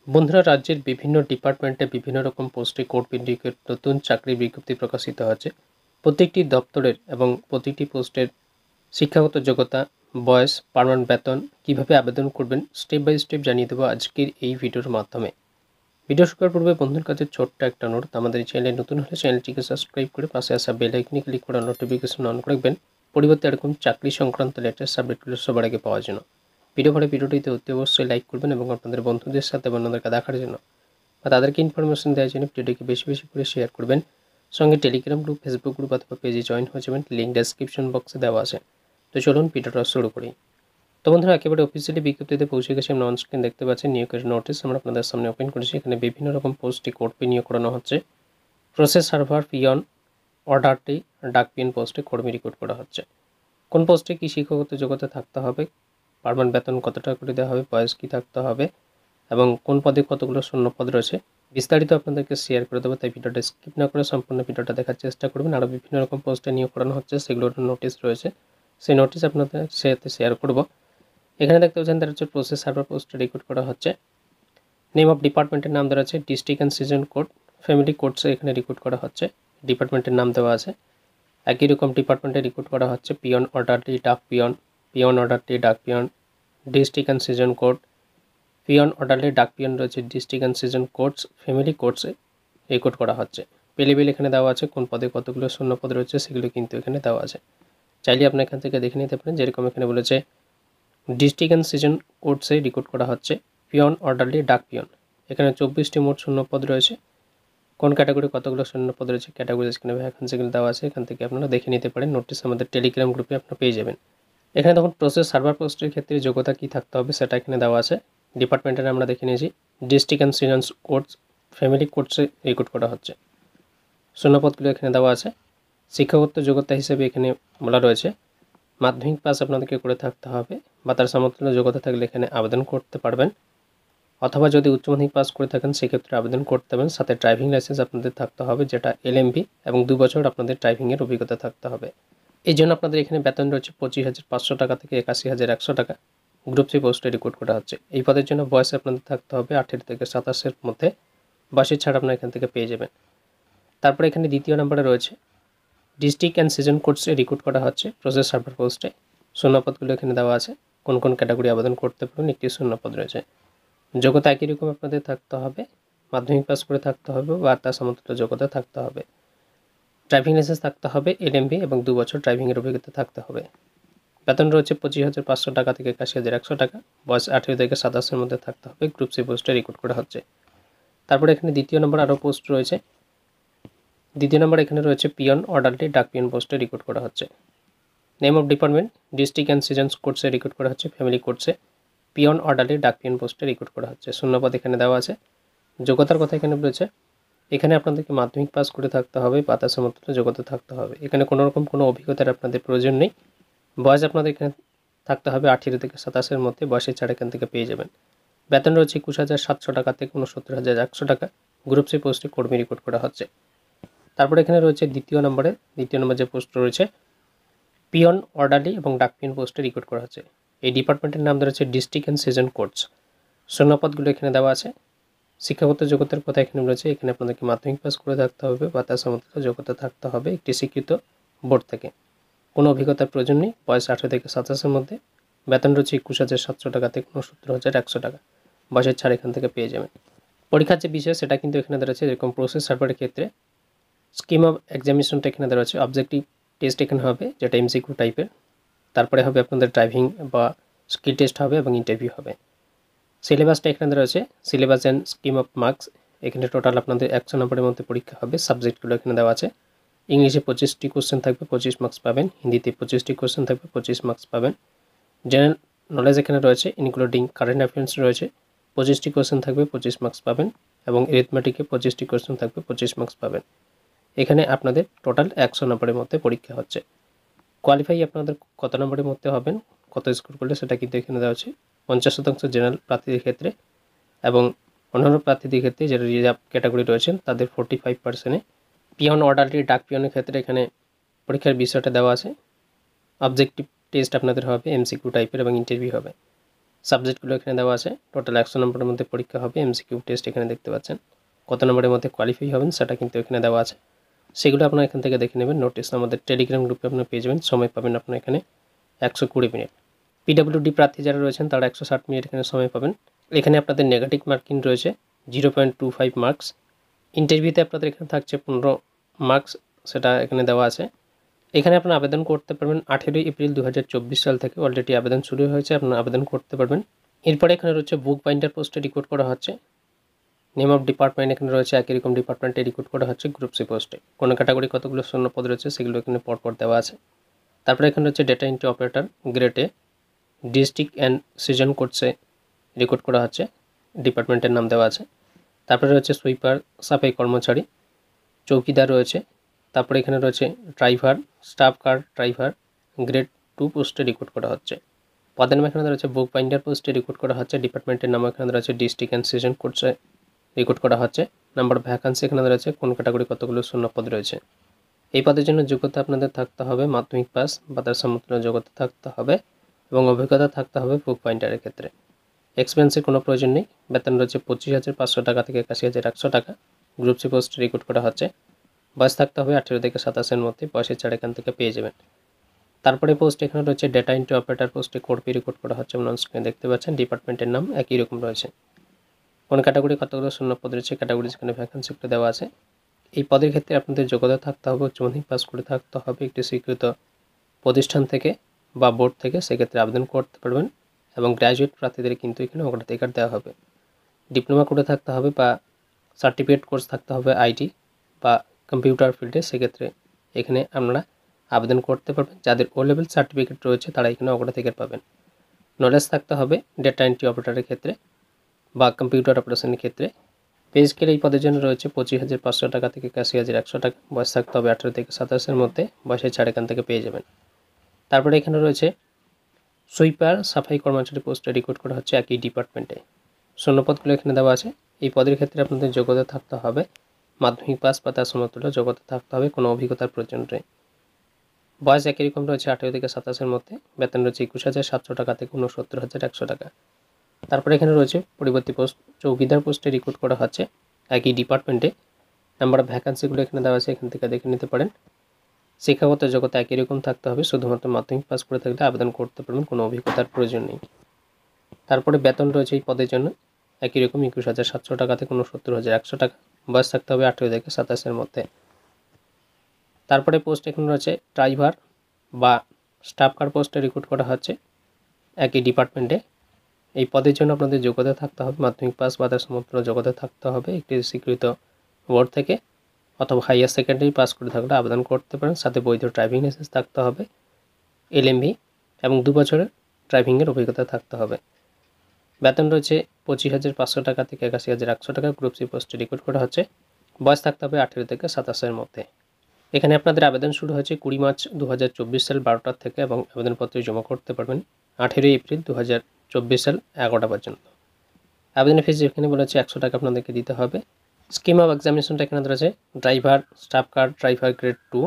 বন্ধুরা, রাজ্যের বিভিন্ন ডিপার্টমেন্টে বিভিন্ন রকম পোস্টে কোড ভিত্তিক নতুন চাকরির বিজ্ঞপ্তি প্রকাশিত হচ্ছে। প্রত্যেকটি দপ্তরের এবং প্রতিটি পোস্টের শিক্ষাগত যোগ্যতা, বয়স, পার্মানেন্ট বেতন, কিভাবে আবেদন করবেন স্টেপ বাই স্টেপ জানিয়ে দেবো আজকের এই ভিডিওর মাধ্যমে। ভিডিও শুরু করার পূর্বে বন্ধুর কাছে ছোট্ট একটা অনুরোধ, আমাদের এই চ্যানেলে নতুন হলে চ্যানেলটিকে সাবস্ক্রাইব করে পাশে আসা বেল আইকনে ক্লিক করে নোটিফিকেশন অন করে রাখবেন, পরিবর্তে এরকম চাকরি সংক্রান্ত লেটেস্ট আপডেটগুলো সবার আগে পাওয়ার জন্য। ভিডিওটিতে অতি অবশ্যই লাইক করবেন এবং আপনাদের বন্ধুদের সাথে অন্যদেরকে দেখার জন্য বা তাদেরকে ইনফরমেশন দেওয়ার জন্য ভিডিওটিকে বেশি বেশি করে শেয়ার করবেন। সঙ্গে টেলিগ্রাম গ্রুপ, ফেসবুক গ্রুপ অথবা পেজে জয়েন হয়ে যাবেন, লিঙ্ক ডেসক্রিপশন বক্সে দেওয়া আছে। তো চলুন ভিডিওটা শুরু করি। তো বন্ধুরা, একেবারে অফিসিয়ালি বিজ্ঞপ্তিতে পৌঁছে গেছে। আমরা অন স্ক্রিন দেখতে পাচ্ছেন নিয়োগের নোটিশ আমরা আপনাদের সামনে ওপেন করেছি। এখানে বিভিন্ন রকম পোস্টে কর্মী নিয়োগ করানো হচ্ছে। প্রসেস সার্ভার, পিয়ন, অর্ডারটি, ডাক পিয়ন পোস্টে কর্মী রিক্রুট করা হচ্ছে। কোন পোস্টে কী শিক্ষাগত যোগ্যতা থাকতে হবে, পার্মানেন্ট বেতন কত টাকা করে দেওয়া হবে, বয়স কী থাকতে হবে এবং কোন পদে কতগুলো শূন্য পদ রয়েছে বিস্তারিত আপনাদেরকে শেয়ার করে দেবো। তাই ভিডিওটা স্কিপ না করে সম্পূর্ণ ভিডিওটা দেখার চেষ্টা করবেন। আরও বিভিন্ন রকম পোস্টে নিয়োগ করানো হচ্ছে, সেগুলোর নোটিশ রয়েছে, সেই নোটিশ আপনাদের সাথে শেয়ার করব। এখানে দেখতে পাচ্ছেন তার হচ্ছে প্রসেস সার্ভার পোস্টে রিক্রুট করা হচ্ছে। নেম অফ ডিপার্টমেন্টের নাম দেওয়া আছে district and session court, family কোডসে এখানে রিক্রুট করা হচ্ছে। ডিপার্টমেন্টের নাম দেওয়া আছে। একই রকম ডিপার্টমেন্টে রিক্রুট করা হচ্ছে peon, orderly, dak peon, peon, orderly, dak peon, district and session court, peon, orderly, dak peon রয়েছে district and session courts, family কোডসে রিক্রুট করা হচ্ছে। পে লেভেল এখানে দেওয়া আছে, কোন পদে কতগুলো শূন্য পদ রয়েছে সেগুলো কিন্তু এখানে দেওয়া আছে। চাইলে আপনি এখান থেকে দেখে নিতে পারেন। যেরকম এখানে বলেছে ডিস্ট্রিক্ট অ্যান্ড সিজন কোডসে রিক্রুট করা হচ্ছে পিয়ন, অর্ডারলি, ডাক পিয়ন। এখানে 24টি মোট শূন্য পদ রয়েছে। কোন ক্যাটাগরি কতগুলো শূন্য পদ রয়েছে, ক্যাটাগরি এখানে ভ্যাকেন্সিগুলো দেওয়া আছে, এখান থেকে আপনারা দেখে নিতে পারেন। নোটিশ আমাদের টেলিগ্রাম গ্রুপে আপনারা পেয়ে যাবেন। এখানে তখন প্রসেস সার্ভার পোস্টের ক্ষেত্রে যোগ্যতা কী থাকতে হবে সেটা এখানে দেওয়া আছে। ডিপার্টমেন্টের আমরা দেখে নিয়েছি district and session courts, family কোডসে রিক্রুট করা হচ্ছে। শূন্যপদগুলো এখানে দেওয়া আছে। শিক্ষাগত যোগ্যতা হিসেবে এখানে বলা রয়েছে মাধ্যমিক পাস আপনাদেরকে করে থাকতে হবে বা তার সমতুল্য যোগ্যতা থাকলে এখানে আবেদন করতে পারবেন, অথবা যদি উচ্চ মাধ্যমিক পাস করে থাকেন সেক্ষেত্রে আবেদন করতে পারেন। সাথে ড্রাইভিং লাইসেন্স আপনাদের থাকতে হবে, যেটা এলএমভি, এবং 2 বছর আপনাদের ড্রাইভিংয়ের অভিজ্ঞতা থাকতে হবে। এই জন্য আপনাদের এখানে বেতন রয়েছে 25,500 টাকা থেকে 81,100 টাকা। গ্রুপ সি পোস্টে রিক্রুট করা হচ্ছে। এই পদের জন্য বয়স আপনাদের থাকতে হবে 18 থেকে 27-এর মধ্যে। বয়সের ছাড় আপনারা এখান থেকে পেয়ে যাবেন। তারপরে এখানে দ্বিতীয় নম্বরে রয়েছে ডিস্ট্রিক্ট অ্যান্ড সিজন কোডসে রিক্রুট করা হচ্ছে প্রসেস সার্ভার পোস্টে। শূন্যপদগুলো এখানে দেওয়া আছে, কোন কোন ক্যাটাগরি আবেদন করতে পারবেন, একটি শূন্যপদ রয়েছে। যোগ্যতা একই রকম আপনাদের থাকতে হবে, মাধ্যমিক পাস করে থাকতে হবে বা তার সমতুল্য যোগ্যতা থাকতে হবে। ড্রাইভিং লাইসেন্স থাকতে হবে, এলএমভি, এবং 2 বছর ড্রাইভিংয়ের অভিজ্ঞতা থাকতে হবে। বেতন রয়েছে 25,500 টাকা থেকে 81,100 টাকা। বয়স 18 থেকে 27-এর মধ্যে থাকতে হবে। গ্রুপ সি পোস্টে রিক্রুট করা হচ্ছে। তারপরে এখানে দ্বিতীয় নম্বর আরও পোস্ট রয়েছে। দ্বিতীয় নম্বর এখানে রয়েছে পিয়ন, অর্ডারলি, ডাক পিয়ন পোস্টে রিক্রুট করা হচ্ছে। Name of department district and sessions কোডসে রিক্রুট করা হচ্ছে। ফ্যামিলি কোডসে পিয়ন, অর্ডারলি, ডাক পিয়ন পোস্টে রিক্রুট করা হচ্ছে। শূন্যপদ এখানে দেওয়া আছে। যোগ্যতার কথা এখানে বলেছে এখানে আপনাদেরকে মাধ্যমিক পাস করে থাকতে হবে বা তার সমতুল্য যোগ্যতা থাকতে হবে। এখানে কোনো রকম কোনো অভিজ্ঞতার আপনাদের প্রয়োজন নেই। বয়স আপনাদের এখানে থাকতে হবে 18 থেকে 27-এর মধ্যে। বয়সের ছাড় এখান থেকে পেয়ে যাবেন। বেতন রয়েছে 21,700 টাকা থেকে 69,100 টাকা। গ্রুপ সি পোস্টে কর্মী রিক্রুট করা হচ্ছে। তারপরে এখানে রয়েছে দ্বিতীয় নম্বর যে পোস্ট রয়েছে পিয়ন, অর্ডারলি এবং ডাক পিয়ন পোস্টে রিক্রুট করা হচ্ছে। এই ডিপার্টমেন্টের নাম রয়েছে ডিস্ট্রিক্ট অ্যান্ড সিজন কোডস। শূন্যপদগুলো এখানে দেওয়া আছে। শিক্ষাগত যোগ্যতার কথা এখানে রয়েছে, এখানে আপনাদেরকে মাধ্যমিক পাস করে থাকতে হবে বা তার সমতুল্য যোগ্যতা থাকতে হবে একটি স্বীকৃত বোর্ড থেকে। কোনো অভিজ্ঞতার প্রয়োজন নেই। বয়স 18 থেকে 27-এর মধ্যে। বেতন রয়েছে 21,700 টাকা থেকে 69,100 টাকা। বয়সের ছাড় এখান থেকে পেয়ে যাবেন। পরীক্ষার যে বিষয় সেটা কিন্তু এখানে দেওয়া আছে। যেরকম প্রসেস সার্ভারের ক্ষেত্রে স্কিম অফ এক্সামিনেশনটা এখানে দেওয়া আছে। অবজেক্টিভ টেস্ট এখানে হবে, যেটা এমসিকিউ টাইপের। তারপরে হবে আপনাদের ড্রাইভিং বা স্কিল টেস্ট হবে এবং ইন্টারভিউ হবে। সিলেবাসটা এখানে রয়েছে syllabus and scheme of marks. এখানে টোটাল আপনাদের 100 নম্বরের মধ্যে পরীক্ষা হবে। সাবজেক্টগুলো এখানে দেওয়া আছে। ইংলিশে 25টি কোশ্চেন থাকবে, 25 মার্কস পাবেন। হিন্দিতে 25টি কোশ্চেন থাকবে, 25 মার্কস পাবেন। জেনারেল নলেজ এখানে রয়েছে ইনক্লুডিং কারেন্ট অ্যাফেয়ার্স রয়েছে, 25টি কোশ্চেন থাকবে, 25 মার্কস পাবেন। এবং এরিথমেটিকে 25টি কোশ্চেন থাকবে, 25 মার্কস পাবেন। এখানে আপনাদের টোটাল 100 নম্বরের মধ্যে পরীক্ষা হচ্ছে। কোয়ালিফাই আপনাদের কত নম্বরের মধ্যে হবেন, কত স্কোর করলে সেটা কিন্তু এখানে দেওয়া আছে। 50% জেনারেল প্রার্থীদের ক্ষেত্রে এবং অন্যান্য প্রার্থীদের ক্ষেত্রে যারা রিজার্ভ ক্যাটাগরি রয়েছেন তাদের 45%-এ। পিয়ন, অর্ডারলি, ডাক পিয়নের ক্ষেত্রে এখানে পরীক্ষার বিষয়টা দেওয়া আছে। অবজেক্টিভ টেস্ট আপনাদের হবে, এমসিকিউ টাইপের এবং ইন্টারভিউ হবে। সাবজেক্টগুলো এখানে দেওয়া আছে। টোটাল 100 নম্বরের মধ্যে পরীক্ষা হবে। এমসিকিউ টেস্ট এখানে দেখতে পাচ্ছেন। কত নম্বরের মধ্যে কোয়ালিফাই হবেন সেটা কিন্তু এখানে দেওয়া আছে। সেগুলো আপনারা এখান থেকে দেখে নেবেন। নোটিস আমাদের টেলিগ্রাম গ্রুপে আপনারা পেয়ে যাবেন। সময় পাবেন আপনারা এখানে 120 মিনিট। পিডব্লিউডি প্রার্থী যারা রয়েছেন তারা 160 মিনিট এখানে সময় পাবেন। এখানে আপনাদের নেগেটিভ মার্কিং রয়েছে 0.25 মার্কস। ইন্টারভিউতে আপনাদের এখানে থাকছে 15 মার্কস, সেটা এখানে দেওয়া আছে। এখানে আপনারা আবেদন করতে পারবেন 18 এপ্রিল 2024 সাল থেকে। অলরেডি আবেদন শুরু হয়েছে, আপনারা আবেদন করতে পারবেন। এরপরে এখানে রয়েছে বুক বাইন্ডার পোস্টে রিক্রুট করা হচ্ছে। নেম অফ ডিপার্টমেন্ট এখানে রয়েছে, একই রকম ডিপার্টমেন্টে রিক্রুট করা হচ্ছে গ্রুপ সি পোস্টে। কোনো ক্যাটাগরি কতগুলো শূন্য পদ রয়েছে সেগুলো এখানে পরপর দেওয়া আছে। তারপরে এখানে রয়েছে data entry operator grade A, district and season কোর্সে রিক্রুট করা হচ্ছে, ডিপার্টমেন্টের নাম দেওয়া আছে। তারপরে রয়েছে সুইপার সাফাই কর্মচারী, চৌকিদার রয়েছে। তারপরে এখানে রয়েছে driver, staff car driver grade 2 পোস্টে রিক্রুট করা হচ্ছে। পদের নাম এখানে রয়েছে বুক বাইন্ডার পোস্টে রিক্রুট করা হচ্ছে। ডিপার্টমেন্টের নাম এখানে রয়েছে ডিস্ট্রিক্ট অ্যান্ড সিজন কোর্সে রিক্রুট করা হচ্ছে। নাম্বার অফ ভ্যাকান্সি এখানে রয়েছে, কোন ক্যাটাগরি কতগুলো শূন্য পদ রয়েছে। এই পদের জন্য যোগ্যতা আপনাদের থাকতে হবে মাধ্যমিক পাস বা তার সমতুল্য যোগ্যতা থাকতে হবে এবং অভিজ্ঞতা থাকতে হবে বুক বাইন্ডারের ক্ষেত্রে। এক্সপেন্সের কোনো প্রয়োজন নেই। বেতন রয়েছে 25,500 টাকা থেকে 81,100 টাকা। গ্রুপ সি পোস্ট রিক্রুট করা হচ্ছে। বয়স থাকতে হবে 18 থেকে 27-এর মধ্যে। বয়সের ছাড় এখান থেকে পেয়ে যাবেন। তারপরে পোস্ট এখানে রয়েছে ডেটা এন্ট্রি অপারেটর পোস্টে কোডপি রিক্রুট করা হচ্ছে। অন স্ক্রিনে দেখতে পাচ্ছেন। ডিপার্টমেন্টের নাম একই রকম রয়েছে। কোন ক্যাটাগরি কতগুলো শূন্য পদ রয়েছে, ক্যাটাগরি যেখানে ভ্যাকান্সিগুলো দেওয়া আছে। এই পদের ক্ষেত্রে আপনাদের যোগ্যতা থাকতে হবে, উচ্চ মাধ্যমিক পাস করে থাকতে হবে একটি স্বীকৃত প্রতিষ্ঠান থেকে বা বোর্ড থেকে, সেক্ষেত্রে আবেদন করতে পারবেন। এবং গ্র্যাজুয়েট প্রার্থীদের কিন্তু এখানে অগ্রাধিকার দেওয়া হবে। ডিপ্লোমা করে থাকতে হবে বা সার্টিফিকেট কোর্স থাকতে হবে আইটি বা কম্পিউটার ফিল্ডে, সেক্ষেত্রে এখানে আপনারা আবেদন করতে পারবেন। যাদের ও লেভেল সার্টিফিকেট রয়েছে তারা এখানে অগ্রাধিকার পাবেন। নলেজ থাকতে হবে ডেটা এন্ট্রি অপারেটরের ক্ষেত্রে বা কম্পিউটার অপারেশনের ক্ষেত্রে। পে স্কেল এই পদের জন্য রয়েছে 25,500 টাকা থেকে 81,100 টাকা। বয়স থাকতে হবে 18 থেকে 27-এর মধ্যে। বয়সের ছাড় এখান থেকে পেয়ে যাবেন। তারপরে এখানে রয়েছে সুইপার সাফাই কর্মচারী পোস্টে রিক্রুট করা হচ্ছে একই ডিপার্টমেন্টে। শূন্যপদগুলো এখানে দেওয়া আছে। এই পদের ক্ষেত্রে আপনাদের যোগ্যতা থাকতে হবে মাধ্যমিক পাস বা তার সমতুল্য যোগ্যতা থাকতে হবে, কোনো অভিজ্ঞতার প্রয়োজন নেই। বয়স একই রকম রয়েছে 18 থেকে 27-এর মধ্যে। বেতন রয়েছে 21,700 টাকা থেকে 69,100 টাকা। তারপরে এখানে রয়েছে পরবর্তী পোস্ট চৌকিদার পোস্টে রিক্রুট করা হচ্ছে একই ডিপার্টমেন্টে। নাম্বার অফ ভ্যাকান্সিগুলো এখানে দেওয়া আছে, এখান থেকে দেখে নিতে পারেন। শিক্ষাগত যোগ্যতা একই রকম থাকতে হবে, শুধুমাত্র মাধ্যমিক পাস করে থাকলে আবেদন করতে পারবেন, কোনো অভিজ্ঞতার প্রয়োজন নেই। তারপরে বেতন রয়েছে এই পদের জন্য একই রকম 21,700 টাকা থেকে 69,100 টাকা। বয়স থাকতে হবে 18 থেকে 27-এর মধ্যে। তারপরে পোস্ট এখানে রয়েছে ড্রাইভার বা স্টাফ কার পোস্টে রিক্রুট করা হচ্ছে একই ডিপার্টমেন্টে। এই পদের জন্য আপনাদের যোগ্যতা থাকতে হবে মাধ্যমিক পাস বা তার সমতুল্য যোগ্যতা থাকতে হবে একটি স্বীকৃত বোর্ড থেকে অথবা হাইয়ার সেকেন্ডারি পাস করে থাকলে আবেদন করতে পারেন। সাথে বৈধ ড্রাইভিং লাইসেন্স থাকতে হবে, এলএমভি এবং 2 বছরের ড্রাইভিংয়ের অভিজ্ঞতা থাকতে হবে। বেতন রয়েছে 25,500 টাকা থেকে 81,100 টাকা। গ্রুপ সি পোস্টে রিক্রুট করা হচ্ছে। বয়স থাকতে হবে 18 থেকে 27-এর মধ্যে। এখানে আপনাদের আবেদন শুরু হয়েছে 20 মার্চ 2024 সাল 12টা থেকে এবং আবেদনপত্র জমা করতে পারবেন 18 এপ্রিল 2024 সাল 11টা পর্যন্ত। আবেদনের ফিস এখানে বলেছে 100 টাকা আপনাদেরকে দিতে হবে। স্কিম অফ এক্সামিনেশনটা এখানে রয়েছে driver staff car driver grade 2।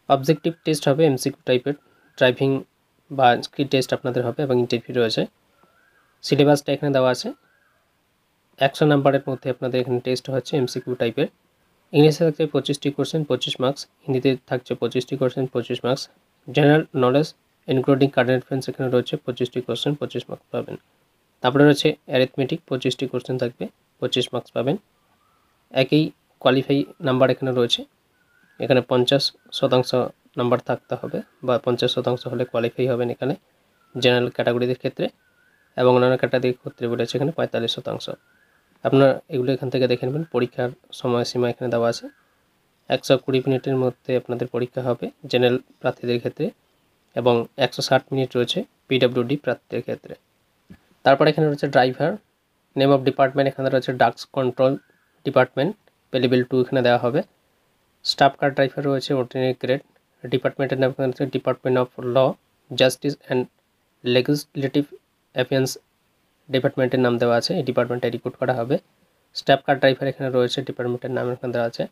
Objective test হবে এমসিকিউ টাইপের, ড্রাইভিং বা স্কিল টেস্ট আপনাদের হবে এবং ইন্টারভিউ রয়েছে। সিলেবাসটা এখানে দেওয়া আছে। 100 নাম্বারের মধ্যে আপনাদের এখানে টেস্ট হচ্ছে এমসিকিউ টাইপের। ইংলিশে থাকছে 25টি কোশ্চেন 25 মার্কস, হিন্দিতে থাকছে 25টি question 25 marks. General knowledge including current affairs এখানে রয়েছে 25টি কোশ্চেন 25 মার্কস পাবেন। তারপরে রয়েছে অ্যারিথমেটিক 25টি কোশ্চেন থাকবে 25 মার্কস পাবেন। একই কোয়ালিফাই নাম্বার এখানে রয়েছে, এখানে 50% নাম্বার থাকতে হবে বা 50% হলে কোয়ালিফাই হবেন এখানে জেনারেল ক্যাটাগরিদের ক্ষেত্রে, এবং অন্যান্য ক্যাটাগরির ক্ষেত্রে বলেছে এখানে 45%। আপনারা এগুলো এখান থেকে দেখে নেবেন। পরীক্ষার সময়সীমা এখানে দেওয়া আছে। 120 মিনিটের মধ্যে আপনাদের পরীক্ষা হবে জেনারেল প্রার্থীদের ক্ষেত্রে এবং 160 মিনিট রয়েছে পিডব্লিউডি প্রার্থীদের ক্ষেত্রে। তারপর এখানে রয়েছে ড্রাইভার। নেম অফ ডিপার্টমেন্ট এখানে রয়েছে ডাক্স কন্ট্রোল ডিপার্টমেন্ট, পে লেভেল 2 এখানে দেওয়া হবে। স্টাফ কার ড্রাইভার রয়েছে অর্ডিনারি গ্রেড। ডিপার্টমেন্টের নাম এখানে রয়েছে department of law, justice and legislative affairs ডিপার্টমেন্টের নাম দেওয়া আছে। এই ডিপার্টমেন্টে রিক্রুট করা হবে। স্টাফ কার ড্রাইভার এখানে রয়েছে, ডিপার্টমেন্টের নাম এখানে দেওয়া আছে।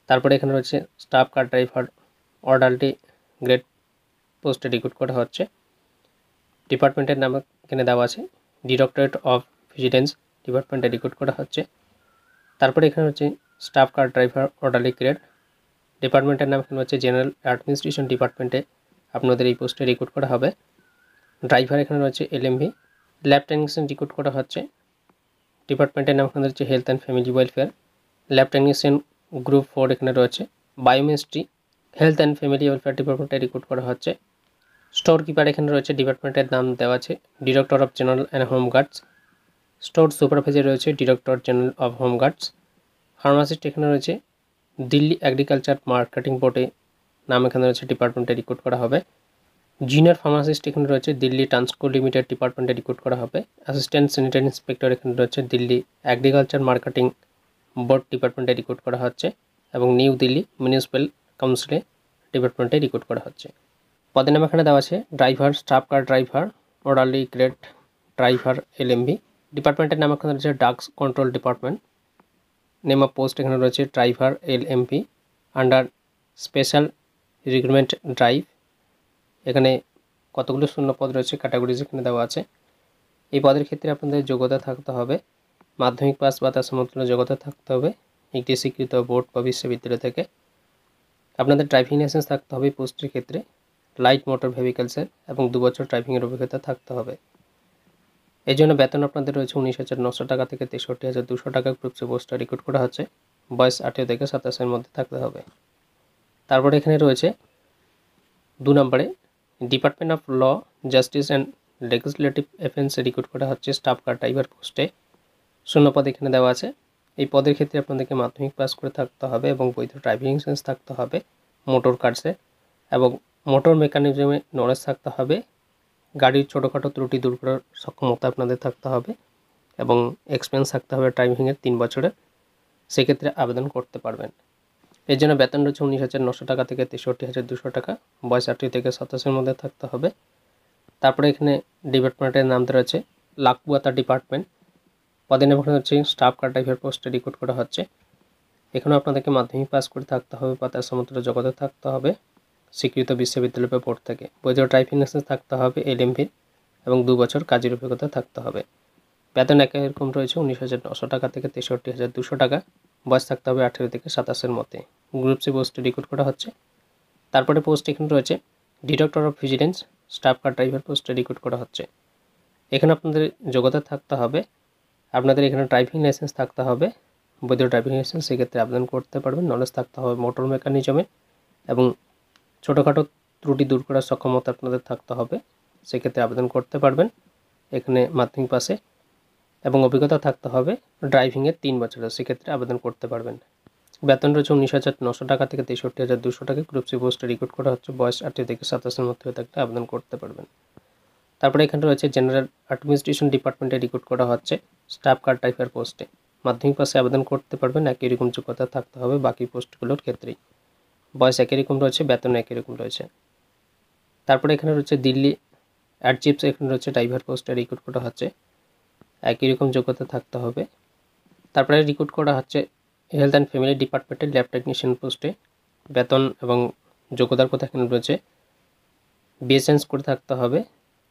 তারপরে এখানে রয়েছে staff car driver orderly grade পোস্টে রিক্রুট করা হচ্ছে। ডিপার্টমেন্টের নাম এখানে দেওয়া আছে ডিরেক্টরেট অফ ভিজিলেন্স ডিপার্টমেন্টে রিক্রুট করা হচ্ছে। তারপরে এখানে হচ্ছে staff car driver orderly grade ডিপার্টমেন্টের নাম এখানে হচ্ছে জেনারেল অ্যাডমিনিস্ট্রেশন ডিপার্টমেন্টে আপনাদের এই পোস্টে রিক্রুট করা হবে। ড্রাইভার এখানে রয়েছে এলএমভি। ল্যাব টেকনিশিয়ান রিক্রুট করা হচ্ছে। ডিপার্টমেন্টের নাম এখানে হচ্ছে health and family welfare. Lab technician group 4 এখানে রয়েছে। বায়োমিস্ট্রি হেলথ অ্যান্ড ফ্যামিলি ওয়েলফেয়ার ডিপার্টমেন্টে রিক্রুট করা হচ্ছে। স্টোর কিপার এখানে রয়েছে, ডিপার্টমেন্টের নাম দেওয়া আছে director of general and home guards. Store supervisor রয়েছে director general of home guards. Pharmacist এখানে রয়েছে দিল্লি এগ্রিকালচার মার্কেটিং বোর্ডে নাম এখানে রয়েছে, ডিপার্টমেন্টে রিক্রুট করা হবে। জুনিয়র ফার্মাসিস্ট এখানে রয়েছে দিল্লি ট্রান্সকো লিমিটেড ডিপার্টমেন্টে রিক্রুট করা হবে। অ্যাসিস্ট্যান্ট স্যানিটারি ইন্সপেক্টর এখানে রয়েছে দিল্লি এগ্রিকালচার মার্কেটিং বোর্ড ডিপার্টমেন্টে রিক্রুট করা হচ্ছে এবং নিউ দিল্লি মিউনিসিপ্যাল কাউন্সিলে ডিপার্টমেন্টে রিক্রুট করা হচ্ছে। পদের নাম এখানে দেওয়া আছে driver, staff car driver, orderly grade driver LMV. ডিপার্টমেন্টের নাম এখানে রয়েছে drugs control department. Name of post এখানে রয়েছে driver LMV under special recruitment drive. এখানে কতগুলো শূন্য পদ রয়েছে, ক্যাটাগরিজ এখানে দেওয়া আছে। এই পদের ক্ষেত্রে আপনাদের যোগ্যতা থাকতে হবে মাধ্যমিক পাস বা তার সমতুল্য যোগ্যতা থাকতে হবে একটি স্বীকৃত বোর্ড বা বিশ্ববিদ্যালয় থেকে। আপনাদের ড্রাইভিং লাইসেন্স থাকতে হবে পোস্টের ক্ষেত্রে, লাইট মোটর ভেহিকলসের, এবং 2 বছর ড্রাইভিংয়ের অভিজ্ঞতা থাকতে হবে। এই জন্য বেতন আপনাদের রয়েছে 19,900 টাকা থেকে 63,200 টাকা। গ্রুপ সি পোস্টে রিক্রুট করা হচ্ছে। বয়স 18 থেকে 27-এর মধ্যে থাকতে হবে। তারপরে এখানে রয়েছে 2 নম্বরে department of law, justice and legislative অ্যাফেয়ার্সে রিক্রুট করা হচ্ছে স্টাফ কার ড্রাইভার পোস্টে। শূন্য পদ এখানে দেওয়া আছে। এই পদের ক্ষেত্রে আপনাদেরকে মাধ্যমিক পাস করে থাকতে হবে এবং বৈধ ড্রাইভিং লাইসেন্স থাকতে হবে মোটর কার্সে, এবং মোটর মেকানিজমে নলেজ থাকতে হবে। গাড়ির ছোটোখাটো ত্রুটি দূর করার সক্ষমতা আপনাদের থাকতে হবে এবং এক্সপিরিয়েন্স থাকতে হবে ড্রাইভিংয়ের 3 বছরের। সেক্ষেত্রে আবেদন করতে পারবেন। এর জন্য বেতন রয়েছে 19,900 টাকা থেকে 63,200 টাকা। বয়স 18 থেকে 27-এর মধ্যে থাকতে হবে। তারপরে এখানে ডিপার্টমেন্টের নাম রয়েছে লাকুয়াতা ডিপার্টমেন্ট। পদের নাম এখানে হচ্ছে স্টাফ কার ড্রাইভার পোস্টে রিক্রুট করা হচ্ছে। এখানেও আপনাদেরকে মাধ্যমিক পাস করে থাকতে হবে বা তার সমতুল্য যোগ্যতা থাকতে হবে স্বীকৃত বিশ্ববিদ্যালয় বা বোর্ড থেকে। বৈধ ড্রাইভিং লাইসেন্স থাকতে হবে এলএমভির এবং 2 বছর কাজের অভিজ্ঞতা থাকতে হবে। বেতন একই রকম রয়েছে 19,900 টাকা থেকে 63,200 টাকা। বয়স থাকতে হবে 18 থেকে 27-এর মধ্যে। গ্রুপ সি পোস্টে রিক্রুট করা হচ্ছে। তারপরে পোস্ট এখানে রয়েছে director of vigilance staff car driver পোস্টে রিক্রুট করা হচ্ছে। এখানে আপনাদের যোগ্যতা থাকতে হবে, আপনাদের এখানে ড্রাইভিং লাইসেন্স থাকতে হবে, বৈধ ড্রাইভিং লাইসেন্স, সেক্ষেত্রে আবেদন করতে পারবেন। নলেজ থাকতে হবে মোটর মেকানিজমে এবং ছোটোখাটো ত্রুটি দূর করার সক্ষমতা আপনাদের থাকতে হবে, সেক্ষেত্রে আবেদন করতে পারবেন এখানে মাধ্যমিক পাসে, এবং অভিজ্ঞতা থাকতে হবে ড্রাইভিংয়ের 3 বছরের, সেক্ষেত্রে আবেদন করতে পারবেন। বেতন রয়েছে 19,900 টাকা থেকে 63,200 টাকা। গ্রুপ সি পোস্টে রিক্রুট করা হচ্ছে। বয়স 18 থেকে 27-এর মধ্যে থাকলে আবেদন করতে পারবেন। তারপরে এখানে রয়েছে জেনারেল অ্যাডমিনিস্ট্রেশন ডিপার্টমেন্টে রিক্রুট করা হচ্ছে স্টাফ কার ড্রাইভার পোস্টে। মাধ্যমিক পাসে আবেদন করতে পারবেন, একই রকম যোগ্যতা থাকতে হবে বাকি পোস্টগুলোর ক্ষেত্রেই। বয়স একই রকম রয়েছে, বেতন একই রকম রয়েছে। তারপরে এখানে রয়েছে দিল্লি অ্যাডচিপস, এখানে রয়েছে ড্রাইভার পোস্টে রিক্রুট করা হচ্ছে। একই রকম যোগ্যতা থাকতে হবে। তারপরে রিক্রুট করা হচ্ছে হেলথ অ্যান্ড ফ্যামিলি ডিপার্টমেন্টের ল্যাব টেকনিশিয়ান পোস্টে। বেতন এবং যোগ্যতার কথা এখানে রয়েছে বিএসএন্স করে থাকতে হবে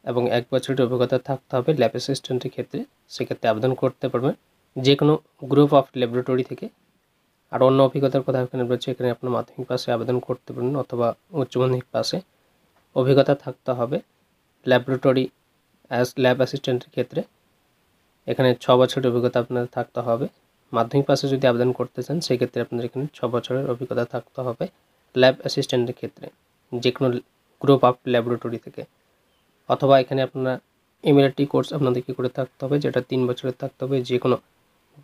এবং 1 বছরের অভিজ্ঞতা থাকতে হবে ল্যাব অ্যাসিস্ট্যান্টের ক্ষেত্রে, সেক্ষেত্রে আবেদন করতে পারবেন যে কোনো গ্রুপ অফ ল্যাবরেটরি থেকে। আর অন্য অভিজ্ঞতার কথা এখানে রয়েছে, এখানে আপনার মাধ্যমিক পাসে আবেদন করতে পারেন অথবা উচ্চ মাধ্যমিক পাসে। অভিজ্ঞতা থাকতে হবে ল্যাবরেটরি ল্যাব অ্যাসিস্ট্যান্টের ক্ষেত্রে, এখানে 6 বছরের অভিজ্ঞতা আপনাদের থাকতে হবে। মাধ্যমিক পাসে যদি আবেদন করতে চান সেক্ষেত্রে আপনাদের এখানে 6 বছরের অভিজ্ঞতা থাকতে হবে ল্যাব অ্যাসিস্ট্যান্টের ক্ষেত্রে যে কোনো গ্রুপ অফ ল্যাবরেটরি থেকে, অথবা এখানে আপনারা এমএলটি কোর্স আপনাদেরকে করে থাকতে হবে যেটা 3 বছরের থাকতে হবে যে কোনো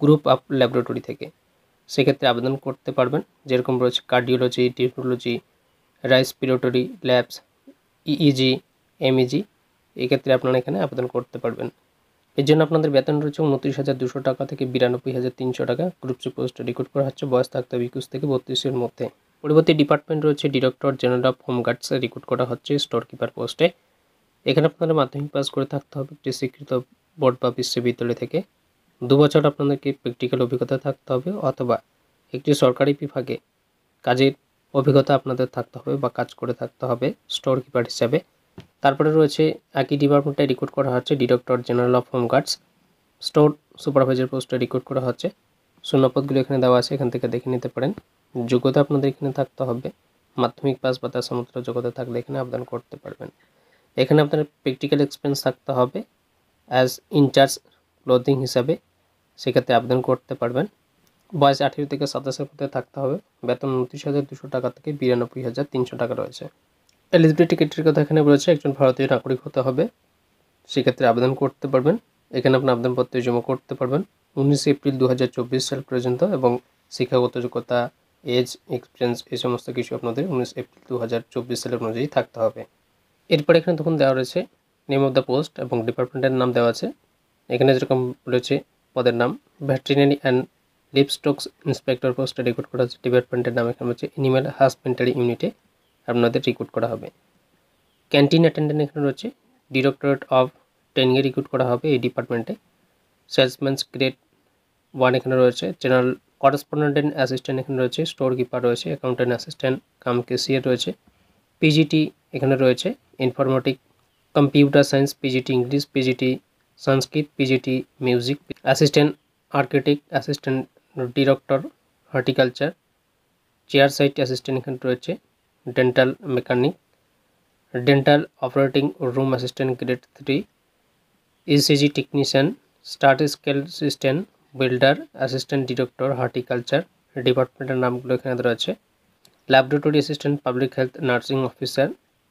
গ্রুপ অফ ল্যাবরেটরি থেকে, সেক্ষেত্রে আবেদন করতে পারবেন। যেরকম রয়েছে কার্ডিওলজি, টিউটোলজি, রেসপিরেটরি ল্যাবস, ইইজি, এমইজি, এক্ষেত্রে আপনারা এখানে আবেদন করতে পারবেন। এর জন্য আপনাদের বেতন রয়েছে 29,200 টাকা থেকে 92,300 টাকা। গ্রুপ সি পোস্টে রিক্রুট করা হচ্ছে। বয়স থাকতে হবে 21 থেকে 32-এর মধ্যে। পরবর্তী ডিপার্টমেন্ট রয়েছে ডিরেক্টর জেনারেল অফ হোম গার্ডসে রিক্রুট করা হচ্ছে স্টোর কিপার পোস্টে। এখানে আপনাদের মাধ্যমিক পাস করে থাকতে হবে একটি স্বীকৃত বোর্ড বা বিশ্ববিদ্যালয় থেকে। 2 বছর আপনাদেরকে প্র্যাকটিক্যাল অভিজ্ঞতা থাকতে হবে অথবা একটি সরকারি বিভাগে কাজের অভিজ্ঞতা আপনাদের থাকতে হবে বা কাজ করে থাকতে হবে স্টোর কিপার হিসাবে। তারপরে রয়েছে একই ডিপার্টমেন্টে রিক্রুট করা হচ্ছে director general of home guards, store supervisor পোস্টে রিক্রুট করা হচ্ছে। শূন্যপদগুলো এখানে দেওয়া আছে, এখান থেকে দেখে নিতে পারেন। যোগ্যতা আপনাদের এখানে থাকতে হবে মাধ্যমিক পাস বা তার সমতুল্য যোগ্যতা থাকলে এখানে আবেদন করতে পারবেন। এখানে আপনার প্র্যাকটিক্যাল এক্সপিরিয়েন্স থাকতে হবে অ্যাজ ইনচার্জ ক্লোদিং হিসাবে, সেক্ষেত্রে আবেদন করতে পারবেন। বয়স 18 থেকে 27-এর মধ্যে থাকতে হবে। বেতন 29,200 টাকা থেকে 92,300 টাকা রয়েছে। এলিজিবিলিটি ক্রাইটেরিয়ার কথা এখানে বলেছে, একজন ভারতীয় নাগরিক হতে হবে, সেক্ষেত্রে আবেদন করতে পারবেন। এখানে আপনার আবেদনপত্র জমা করতে পারবেন 19 এপ্রিল 2024 সাল পর্যন্ত, এবং শিক্ষাগত যোগ্যতা, এজ, এক্সপিরিয়েন্স এই সমস্ত কিছু আপনাদের 19 এপ্রিল 2024 সালের অনুযায়ী থাকতে হবে। এরপর এখানে তখন দেওয়া রয়েছে নেম অফ দ্য পোস্ট এবং ডিপার্টমেন্টের নাম দেওয়া আছে। এখানে যেরকম রয়েছে পদের নাম ভেটেরিনারি অ্যান্ড লিভস্টক ইন্সপেক্টর পোস্টে রিক্রুট করা হচ্ছে। ডিপার্টমেন্টের নাম এখানে হচ্ছে অ্যানিম্যাল হাজবেন্ডারি ইউনিটে আপনাদের রিক্রুট করা হবে। ক্যান্টিন অ্যাটেন্ডেন্ট এখানে রয়েছে ডিরেক্টরেট অফ ট্রেনিংয়ে রিক্রুট করা হবে এই ডিপার্টমেন্টে। সেলসম্যানস গ্রেড 1 এখানে রয়েছে। জেনারেল করেসপন্ডেন্ট অ্যাসিস্ট্যান্ট এখানে রয়েছে। স্টোর কিপার রয়েছে। অ্যাকাউন্টেন্ট অ্যাসিস্ট্যান্ট কাম ক্যাশিয়ার রয়েছে। পিজিটি এখানে রয়েছে informatic, computer science PGT English, PGT Sanskrit, PGT music, assistant architect, assistant director horticulture, chair side assistant এখানে রয়েছে। Dental mechanic, dental operating room assistant grade 3, ECG technician, start scale assistant, builder, assistant director horticulture. ডিপার্টমেন্টের নামগুলো এখানে রয়েছে। Laboratory assistant, public health nursing officer,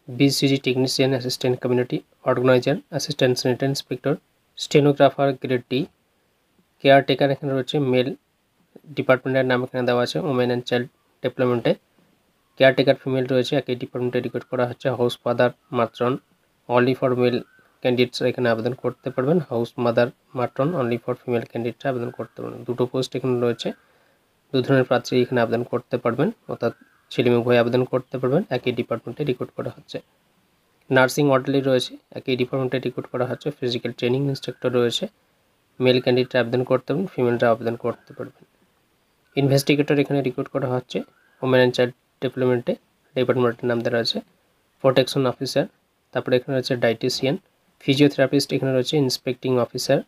BCG technician, assistant community organiser, assistant sanitary inspector, stenographer grade D. Caretaker এখানে রয়েছে male, ডিপার্টমেন্টের নাম এখানে দেওয়া আছে ওমেন অ্যান্ড চাইল্ড ডেভেলপমেন্টে। কেয়ারটেকার ফিমেল রয়েছে, একই ডিপার্টমেন্টে রিক্রুট করা হচ্ছে। House father matron only for male candidates এখানে আবেদন করতে পারবেন। House mother matron only for female ক্যান্ডিডেটরা আবেদন করতে পারবেন। দুটো পোস্ট এখানে রয়েছে, দু ধরনের প্রার্থী এখানে আবেদন করতে পারবেন, অর্থাৎ ছেলে মেয়ে উভয় আবেদন করতে পারবেন। একই ডিপার্টমেন্টে রিক্রুট করা হচ্ছে। নার্সিং অর্ডারলি রয়েছে, একই ডিপার্টমেন্টে রিক্রুট করা হচ্ছে। ফিজিক্যাল ট্রেনিং ইনস্ট্রাক্টর রয়েছে, মেল ক্যান্ডিডেটরা আবেদন করতে পারবেন, ফিমেলরা আবেদন করতে পারবেন। ইনভেস্টিগেটর এখানে রিক্রুট করা হচ্ছে ওমেন অ্যান্ড চাইল্ড ডেভেলপমেন্টে, ডিপার্টমেন্টের নাম দেওয়া আছে প্রোটেকশন অফিসার। তারপরে এখানে রয়েছে ডায়েটিশিয়ান, ফিজিওথেরাপিস্ট এখানে রয়েছে ইন্সপেক্টিং অফিসার।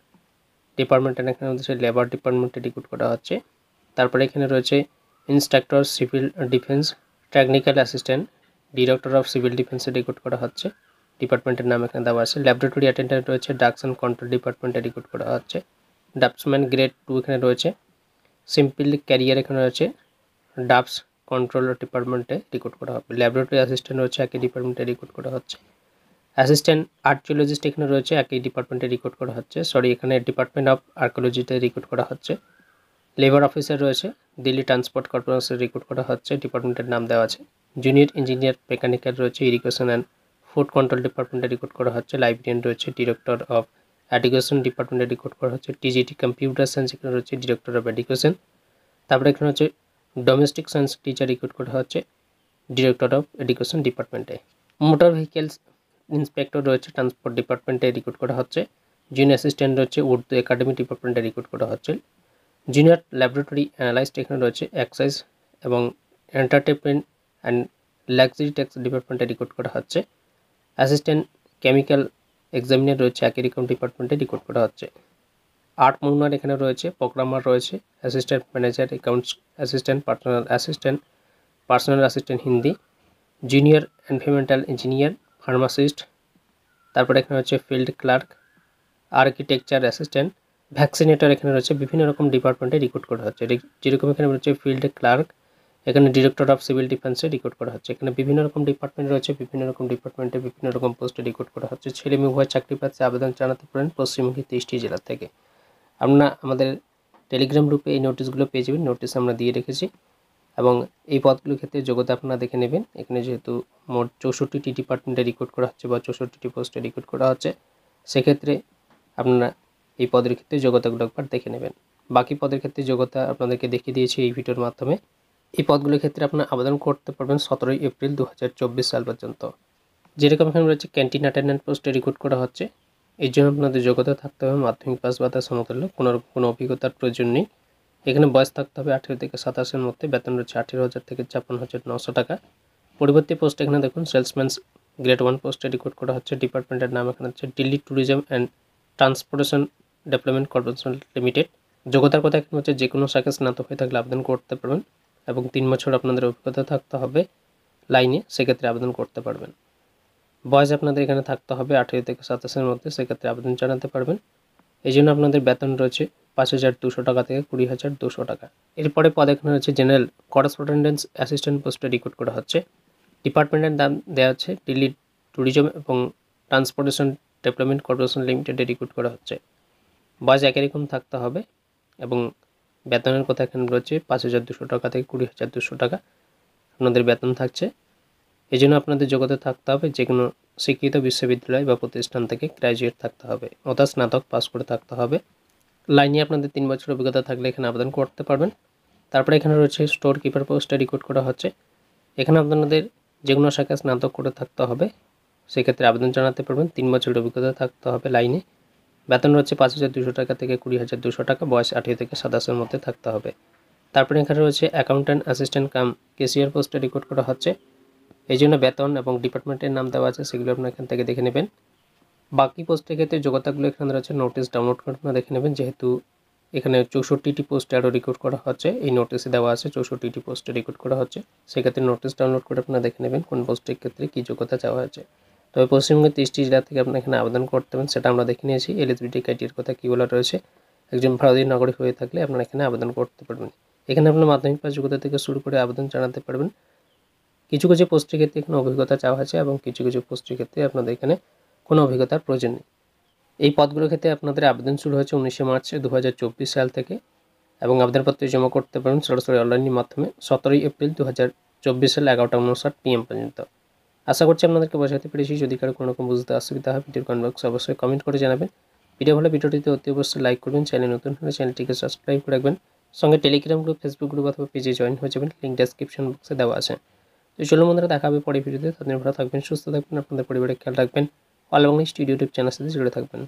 ডিপার্টমেন্টের এখানে রয়েছে লেবার ডিপার্টমেন্টে রিক্রুট করা হচ্ছে। তারপরে এখানে রয়েছে instructor civil defence, technical assistant, director of civil ডিফেন্সে রিক্রুট করা হচ্ছে। ডিপার্টমেন্টের নাম এখানে দেওয়া আছে। ল্যাবরেটরি অ্যাটেন্ডেন্ট রয়েছে, ড্রাগস অ্যান্ড কন্ট্রোল ডিপার্টমেন্টে রিক্রুট করা হচ্ছে। ড্রাফটসম্যান গ্রেড 2 এখানে রয়েছে। সিম্পল ক্যারিয়ার এখানে রয়েছে, ডাবস কন্ট্রোল ডিপার্টমেন্টে রিক্রুট করা হবে। ল্যাবরেটরি অ্যাসিস্ট্যান্ট রয়েছে, একই ডিপার্টমেন্টে রিক্রুট করা হচ্ছে। অ্যাসিস্ট্যান্ট আর্কিওলজিস্ট এখানে রয়েছে, একই ডিপার্টমেন্টে রিক্রুট করা হচ্ছে। এখানে ডিপার্টমেন্ট অফ আর্কিওলজিতে রিক্রুট করা হচ্ছে। লেবার অফিসার রয়েছে, দিল্লি ট্রান্সপোর্ট কর্পোরেশনে রিক্রুট করা হচ্ছে, ডিপার্টমেন্টের নাম দেওয়া আছে। জুনিয়র ইঞ্জিনিয়ার মেকানিক্যাল রয়েছে, ইরিগেশন অ্যান্ড ফুড কন্ট্রোল ডিপার্টমেন্টে রিক্রুট করা হচ্ছে। লাইব্রেরিয়ান রয়েছে, ডিরেক্টর অফ এডুকেশন ডিপার্টমেন্টে রিক্রুট করা হচ্ছে। টিজিটি কম্পিউটার সায়েন্স এখানে রয়েছে, ডিরেক্টর অফ এডুকেশন। তারপরে এখানে হচ্ছে ডোমেস্টিক সায়েন্স টিচার রিক্রুট করা হচ্ছে, ডিরেক্টর অফ এডুকেশন ডিপার্টমেন্টে। মোটর ভেহিকেলস ইন্সপেক্টর রয়েছে, ট্রান্সপোর্ট ডিপার্টমেন্টে রিক্রুট করা হচ্ছে। জুনিয়র অ্যাসিস্ট্যান্ট রয়েছে, উর্দু একাডেমি ডিপার্টমেন্টে রিক্রুট করা হচ্ছে। জুনিয়র ল্যাবরেটরি অ্যানালাইস্ট এখানে রয়েছে, এক্সাইজ এবং এন্টারটেনমেন্ট অ্যান্ড লাক্সারি ট্যাক্স ডিপার্টমেন্টে রিক্রুট করা হচ্ছে। অ্যাসিস্ট্যান্ট কেমিক্যাল এক্সামিনার রয়েছে, একই রকম ডিপার্টমেন্টে রিক্রুট করা হচ্ছে। আর্ট মৌনার এখানে রয়েছে, প্রোগ্রামার রয়েছে, assistant manager accounts assistant, personal assistant Hindi, junior environmental engineer, pharmacist. তারপরে এখানে হচ্ছে field clerk, architecture assistant, vaccinator এখানে রয়েছে। বিভিন্ন রকম ডিপার্টমেন্টে রিক্রুট করা হচ্ছে। যেরকম এখানে রয়েছে ফিল্ড ক্লার্ক, এখানে ডিরেক্টর অফ সিভিল ডিফেন্সে রিক্রুট করা হচ্ছে। এখানে বিভিন্ন রকম ডিপার্টমেন্ট রয়েছে, বিভিন্ন রকম ডিপার্টমেন্টে বিভিন্ন রকম পোস্টে রিক্রুট করা হচ্ছে। ছেলে মেয়ে উভয় চাকরি প্রার্থী আবেদন জানাতে পারেন পশ্চিমবঙ্গের 23টি জেলা থেকে। আমরা আমাদের টেলিগ্রাম গ্রুপে এই নোটিশগুলো পেয়ে যাবেন, নোটিশ আমরা দিয়ে রেখেছি, এবং এই পদগুলোর ক্ষেত্রে যোগ্যতা আপনারা দেখে নেবেন। এখানে যেহেতু মোট 64টি ডিপার্টমেন্টে রিক্রুট করা হচ্ছে বা 64টি পোস্টে রিক্রুট করা হচ্ছে, সেক্ষেত্রে আপনারা এই পদের ক্ষেত্রে যোগ্যতাগুলো একবার দেখে নেবেন। বাকি পদের ক্ষেত্রে যোগ্যতা আপনাদেরকে দেখিয়ে দিয়েছি এই ভিডিওর মাধ্যমে। এই পদগুলোর ক্ষেত্রে আপনারা আবেদন করতে পারবেন 17 এপ্রিল 2024 সাল পর্যন্ত। যেরকম এখানে রয়েছে ক্যান্টিন অ্যাটেন্ডেন্ট পোস্টে রিক্রুট করা হচ্ছে, এর জন্য আপনাদের যোগ্যতা থাকতে হবে মাধ্যমিক পাস বা তার সমতুল্য, কোনো অভিজ্ঞতার প্রয়োজন নেই। এখানে বয়স থাকতে হবে 18 থেকে 27 এর মধ্যে। বেতন রয়েছে 18,000 থেকে 56,900 টাকা। পরবর্তী পোস্ট এখানে দেখুন সেলসম্যান গ্রেড 1 পোস্টে রিক্রুট করা হচ্ছে। ডিপার্টমেন্টের নাম এখানে হচ্ছে Delhi tourism and transportation development corporation limited. যোগ্যতার কথা এখানে হচ্ছে যে কোনো শাখায় স্নাতক হয়ে থাকলে আবেদন করতে পারবেন এবং 3 বছর আপনাদের অভিজ্ঞতা থাকতে হবে লাইনে, সেক্ষেত্রে আবেদন করতে পারবেন। বয়স আপনাদের এখানে থাকতে হবে 18 থেকে 27-এর মধ্যে, সেক্ষেত্রে আবেদন জানাতে পারবেন। এই জন্য আপনাদের বেতন রয়েছে 5,200 টাকা থেকে 20,200 টাকা। এরপরে পদ এখানে রয়েছে জেনারেল করেসপন্ডেন্স অ্যাসিস্ট্যান্ট পোস্টে রিক্রুট করা হচ্ছে। ডিপার্টমেন্টের নাম দেওয়া আছে দিল্লি ট্যুরিজম এবং ট্রান্সপোর্টেশন ডেভেলপমেন্ট কর্পোরেশন লিমিটেডে রিক্রুট করা হচ্ছে। বয়স একই রকম থাকতে হবে এবং বেতনের কথা এখানে রয়েছে 5,200 টাকা থেকে 20,200 টাকা আপনাদের বেতন থাকছে। এই জন্য আপনাদের যোগ্যতা থাকতে হবে যে কোনো স্বীকৃত বিশ্ববিদ্যালয় বা প্রতিষ্ঠান থেকে গ্র্যাজুয়েট থাকতে হবে, অর্থাৎ স্নাতক পাস করে থাকতে হবে। লাইনে আপনাদের 3 বছর অভিজ্ঞতা থাকলে এখানে আবেদন করতে পারবেন। তারপরে এখানে রয়েছে স্টোর কিপার পোস্টে রিক্রুট করা হচ্ছে। এখানে আপনাদের যে কোনো শাখায় স্নাতক করে থাকতে হবে, সেক্ষেত্রে আবেদন জানাতে পারবেন। 3 বছরের অভিজ্ঞতা থাকতে হবে লাইনে। বেতন রয়েছে 5,200 টাকা থেকে 20,200 টাকা, বয়স 18 থেকে 27-এর মধ্যে থাকতে হবে। তারপরে এখানে রয়েছে অ্যাকাউন্ট্যান্ট অ্যাসিস্ট্যান্ট কাম ক্যাশিয়ার পোস্টে রিক্রুট করা হচ্ছে। এই জন্য বেতন এবং ডিপার্টমেন্টের নাম দেওয়া আছে, সেগুলো আপনার এখান থেকে দেখে নেবেন। বাকি পোস্টের ক্ষেত্রে যোগ্যতাগুলো এখানে রয়েছে, নোটিশ ডাউনলোড করে আপনারা দেখে নেবেন। যেহেতু এখানে 64টি পোস্টে আরও রিক্রুট করা হচ্ছে, এই নোটিশে দেওয়া আছে 64টি পোস্টে রিক্রুট করা হচ্ছে, সেক্ষেত্রে নোটিশ ডাউনলোড করে আপনারা দেখে নেবেন কোন পোস্টের ক্ষেত্রে কী যোগ্যতা চাওয়া হয়েছে। তবে পশ্চিমবঙ্গের 30টি জেলা থেকে আপনারা এখানে আবেদন করতে পারেন, সেটা আমরা দেখে নিয়েছি। এলিজিবিলিটি ক্রাইটেরিয়ার কথা কী বলা রয়েছে, একজন ভারতীয় নাগরিক হয়ে থাকলে আপনারা এখানে আবেদন করতে পারবেন। এখানে আপনার মাধ্যমিক পাস যোগ্যতা থেকে শুরু করে আবেদন জানাতে পারবেন। কিছু কিছু পোস্টের ক্ষেত্রে এখানে অভিজ্ঞতা চাওয়া হয়েছে এবং কিছু কিছু পোস্টের ক্ষেত্রে আপনাদের এখানে কোনো অভিজ্ঞতার প্রয়োজন নেই। এই পদগুলোর ক্ষেত্রে আপনাদের আবেদন শুরু হয়েছে 19 মার্চ 2024 সাল থেকে এবং আবেদনপত্র জমা করতে পারেন সরাসরি অনলাইনের মাধ্যমে 17 এপ্রিল 2024 সাল 11:59 PM পর্যন্ত। আশা করছি আপনাদেরকে বোঝাতে পেরেছি। যদি কারো কোনো রকম বুঝতে অসুবিধা হয় ভিডিওর কমেন্ট বক্সে অবশ্যই কমেন্ট করে জানাবেন। ভিডিও ভালো ভিডিওটিতে অতি অবশ্যই লাইক করবেন, চ্যানেল নতুন হলে চ্যানেলটিকে সাবস্ক্রাইব করে রাখবেন, সঙ্গে টেলিগ্রাম গ্রুপ, ফেসবুক গ্রুপ অথবা পেজে জয়েন হয়ে যাবেন, লিঙ্ক ডেসক্রিপশন বক্সে দেওয়া আছে। তো চলুন বন্ধুরা, দেখা হবে পরের ভিডিওতে। তাদের ভালো থাকবেন, সুস্থ থাকবেন, আপনাদের পরিবারের খেয়াল রাখবেন। অল বাংলা স্টুডিও ইউটিউব চ্যানেলের সাথে জুড়ে থাকবেন।